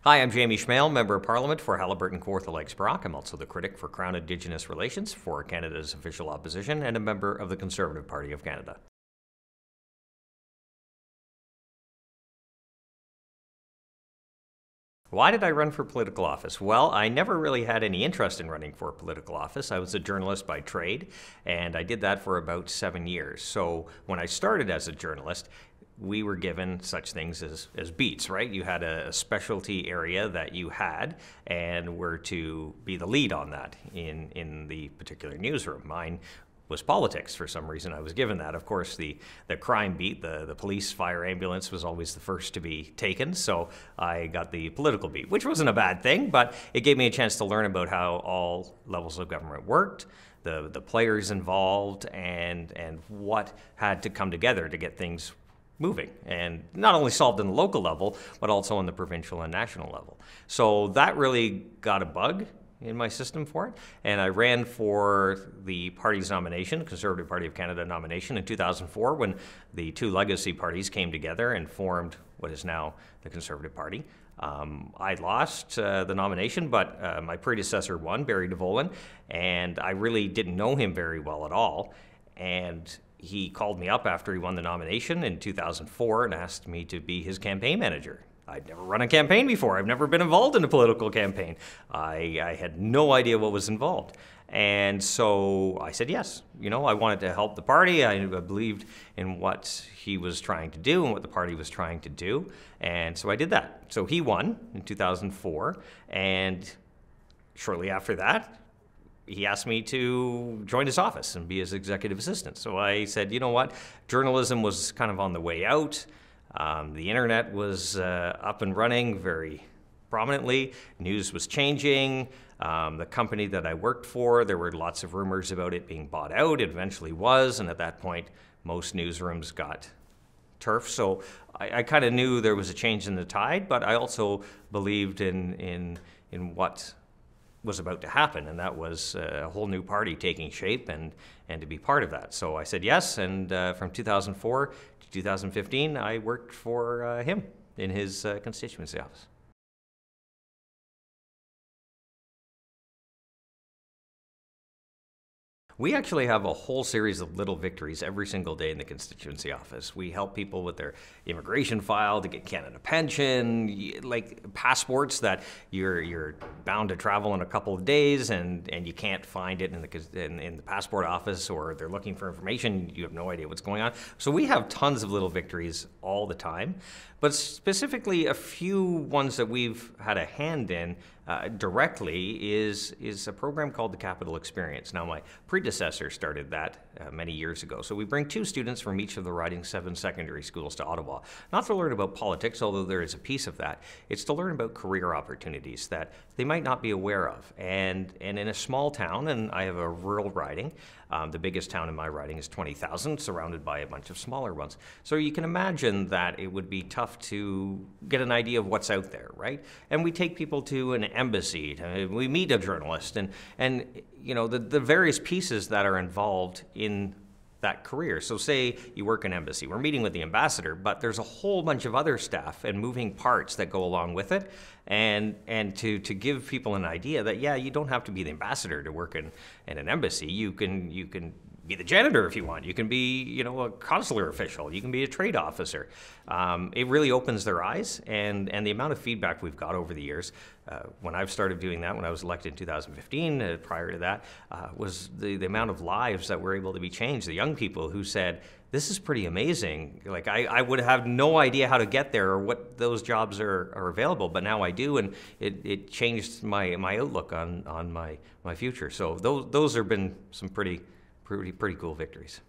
Hi, I'm Jamie Schmale, Member of Parliament for Haliburton Kawartha Lakes Brock. I'm also the critic for Crown Indigenous Relations for Canada's official opposition and a member of the Conservative Party of Canada. Why did I run for political office? Well, I never really had any interest in running for political office. I was a journalist by trade, and I did that for about 7 years. So when I started as a journalist, we were given such things as beats, right? You had a specialty area that you had and were to be the lead on that in the particular newsroom. Mine was politics. For some reason I was given that. Of course, the crime beat, the police, fire, ambulance was always the first to be taken, so I got the political beat, which wasn't a bad thing, but it gave me a chance to learn about how all levels of government worked, the players involved, and what had to come together to get things moving, and not only solved in the local level, but also on the provincial and national level. So that really got a bug in my system for it, and I ran for the party's nomination, the Conservative Party of Canada nomination, in 2004 when the two legacy parties came together and formed what is now the Conservative Party. I lost the nomination, but my predecessor won, Barry DeVolen, and I really didn't know him very well at all. And he called me up after he won the nomination in 2004 and asked me to be his campaign manager. I'd never run a campaign before. I've never been involved in a political campaign. I had no idea what was involved. And so I said yes. You know, I wanted to help the party. I believed in what he was trying to do and what the party was trying to do. And so I did that. So he won in 2004. And shortly after that, he asked me to join his office and be his executive assistant. So I said, you know what, journalism was kind of on the way out. The internet was up and running very prominently. News was changing. The company that I worked for, there were lots of rumors about it being bought out. It eventually was, and at that point, most newsrooms got turf. So I kind of knew there was a change in the tide, but I also believed in what was about to happen, and that was a whole new party taking shape and to be part of that. So I said yes, and from 2004 to 2015, I worked for him in his constituency office. We actually have a whole series of little victories every single day in the constituency office. We help people with their immigration file to get Canada pension, like passports that you're bound to travel in a couple of days and you can't find it in the passport office, or they're looking for information, you have no idea what's going on. So we have tons of little victories all the time, but specifically a few ones that we've had a hand in directly is a program called the Capital Experience. Now, my predecessor started that many years ago. So we bring 2 students from each of the riding 7 secondary schools to Ottawa, not to learn about politics, although there is a piece of that. It's to learn about career opportunities that they might not be aware of. And in a small town, and I have a rural riding, the biggest town in my riding is 20,000, surrounded by a bunch of smaller ones. So you can imagine that it would be tough to get an idea of what's out there, right? And we take people to an embassy, we meet a journalist, and you know, the various pieces that are involved in that career. So say you work in embassy, we're meeting with the ambassador, but there's a whole bunch of other staff and moving parts that go along with it, and to give people an idea that, yeah, you don't have to be the ambassador to work in an embassy. You can be the janitor if you want. You can be, you know, a consular official. You can be a trade officer. It really opens their eyes, and the amount of feedback we've got over the years, when I've started doing that, when I was elected in 2015, prior to that, was the amount of lives that were able to be changed. The young people who said, this is pretty amazing. Like, I would have no idea how to get there or what those jobs are available, but now I do, and it changed my outlook on my future. So those have been some pretty cool victories.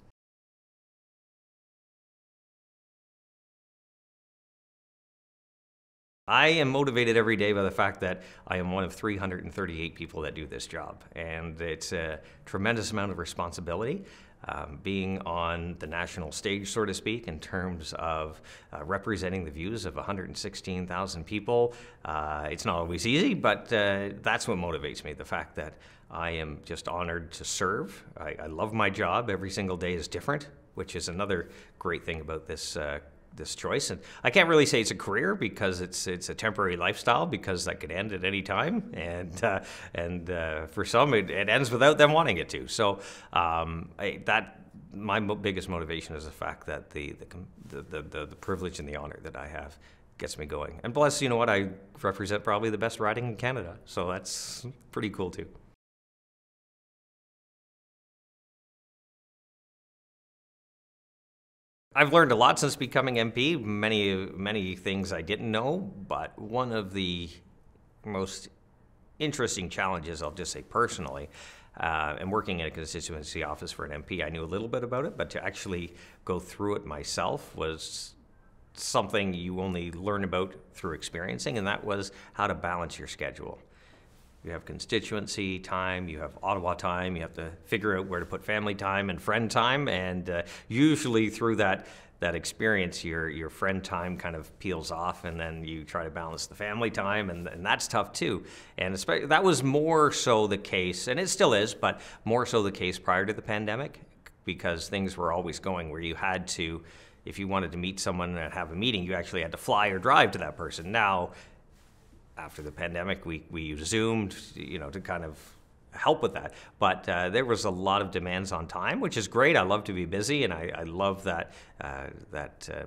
I am motivated every day by the fact that I am one of 338 people that do this job, and it's a tremendous amount of responsibility. Being on the national stage, so to speak, in terms of representing the views of 116,000 people. It's not always easy, but that's what motivates me, the fact that I am just honored to serve. I love my job. Every single day is different, which is another great thing about this this choice. And I can't really say it's a career because it's a temporary lifestyle, because that could end at any time. And for some, it ends without them wanting it to. So my biggest motivation is the fact that the privilege and the honor that I have gets me going. And plus, you know what, I represent probably the best riding in Canada. So that's pretty cool too. I've learned a lot since becoming MP, many things I didn't know, but one of the most interesting challenges, I'll just say personally, and working in a constituency office for an MP, I knew a little bit about it, but to actually go through it myself was something you only learn about through experiencing, and that was how to balance your schedule. You have constituency time, you have Ottawa time, you have to figure out where to put family time and friend time, and usually through that experience, your friend time kind of peels off, and then you try to balance the family time, and that's tough too. And especially, that was more so the case, and it still is, but more so the case prior to the pandemic, because things were always going where you had to, if you wanted to meet someone and have a meeting, you actually had to fly or drive to that person. Now, after the pandemic, we used Zoom, to kind of help with that. But there was a lot of demands on time, which is great. I love to be busy, and I love that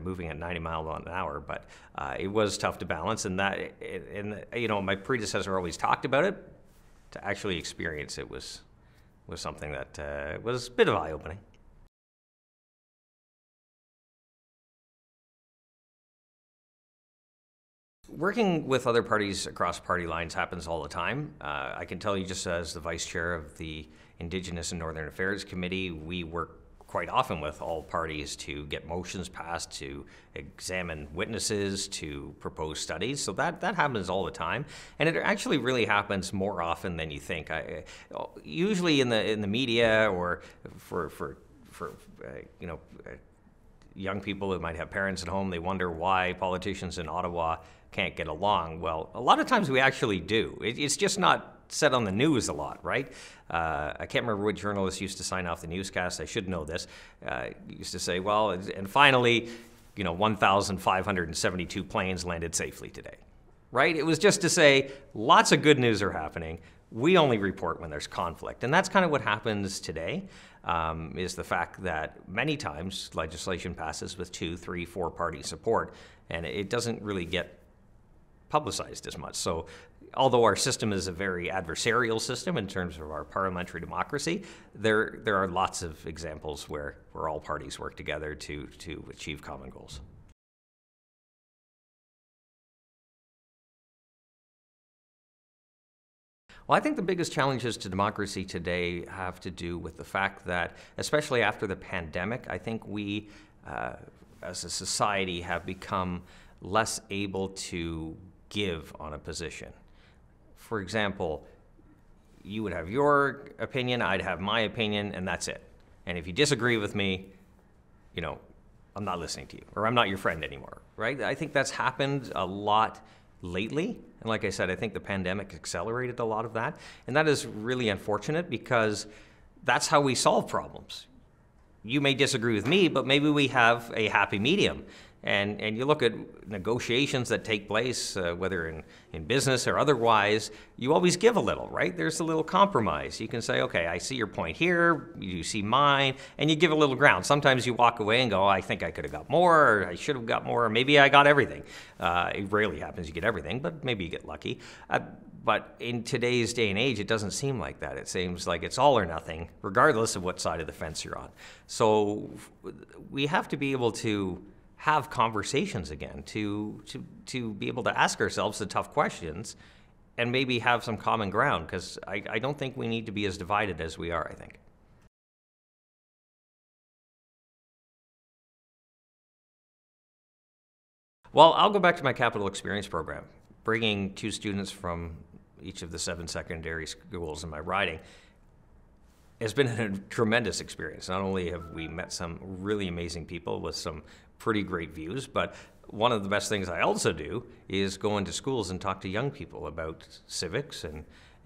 moving at 90 miles an hour. But it was tough to balance, and my predecessor always talked about it. To actually experience it was something that was a bit of eye-opening. Working with other parties across party lines happens all the time. I can tell you, just as the vice chair of the Indigenous and Northern Affairs Committee, we work quite often with all parties to get motions passed, to examine witnesses, to propose studies. So that happens all the time, and it actually really happens more often than you think. Usually in the media, or for young people who might have parents at home, they wonder why politicians in Ottawa can't get along. Well, a lot of times we actually do. It's just not said on the news a lot, right? I can't remember what journalist used to sign off the newscast. I should know this. Used to say, well, and finally, 1,572 planes landed safely today, right? It was just to say, lots of good news are happening. We only report when there's conflict. And that's kind of what happens today, is the fact that many times legislation passes with 2, 3, 4 party support, and it doesn't really get publicized as much. So although our system is a very adversarial system in terms of our parliamentary democracy, there are lots of examples where all parties work together to achieve common goals. Well, I think the biggest challenges to democracy today have to do with the fact that, especially after the pandemic, I think we, as a society, have become less able to give on a position. For example, you would have your opinion, I'd have my opinion, and that's it. And if you disagree with me, I'm not listening to you, or I'm not your friend anymore, right? I think that's happened a lot lately. And like I said, I think the pandemic accelerated a lot of that. And that is really unfortunate, because that's how we solve problems. You may disagree with me, but maybe we have a happy medium. And you look at negotiations that take place, whether in business or otherwise, you always give a little, right? There's a little compromise. You can say, okay, I see your point here, you see mine, and you give a little ground. Sometimes you walk away and go, I think I could have got more, or I should have got more, or maybe I got everything. It rarely happens you get everything, but maybe you get lucky. But in today's day and age, it doesn't seem like that. It seems like it's all or nothing, regardless of what side of the fence you're on. So we have to be able to have conversations again, to be able to ask ourselves the tough questions and maybe have some common ground, because I don't think we need to be as divided as we are, I think. Well, I'll go back to my capital experience program. Bringing 2 students from each of the 7 secondary schools in my riding has been a tremendous experience. Not only have we met some really amazing people with some pretty great views, but one of the best things I also do is go into schools and talk to young people about civics,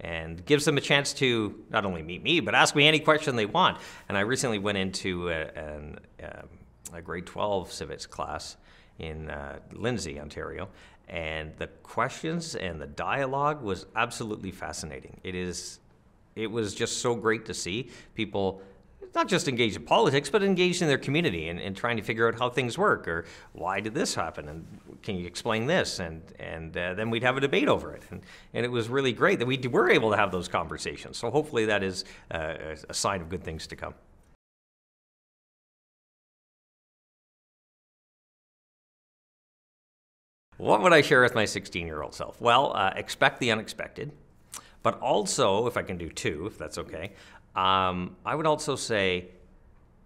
and gives them a chance to not only meet me, but ask me any question they want. And I recently went into a grade 12 civics class, in Lindsay, Ontario. And the questions and the dialogue was absolutely fascinating. It was just so great to see people not just engaged in politics, but engaged in their community and trying to figure out how things work, or why did this happen, and can you explain this? And then we'd have a debate over it. And it was really great that we were able to have those conversations. So hopefully that is a sign of good things to come. What would I share with my 16-year-old self? Well, expect the unexpected, but also, if I can do two, if that's okay, I would also say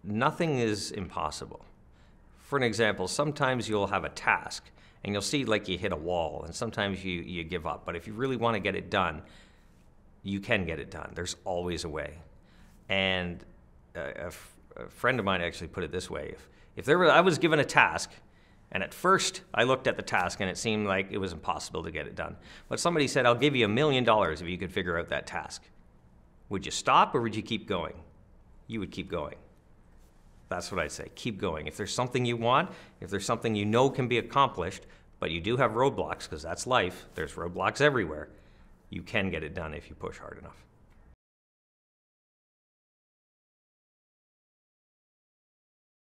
nothing is impossible. For an example, sometimes you'll have a task and you'll see like you hit a wall, and sometimes you give up. But if you really want to get it done, you can get it done. There's always a way. And a friend of mine actually put it this way. If I was given a task, and at first I looked at the task and it seemed like it was impossible to get it done, but somebody said, I'll give you $1 million if you could figure out that task. Would you stop or would you keep going? You would keep going. That's what I'd say. Keep going. If there's something you want, if there's something you know can be accomplished, but you do have roadblocks, because that's life, there's roadblocks everywhere, you can get it done if you push hard enough.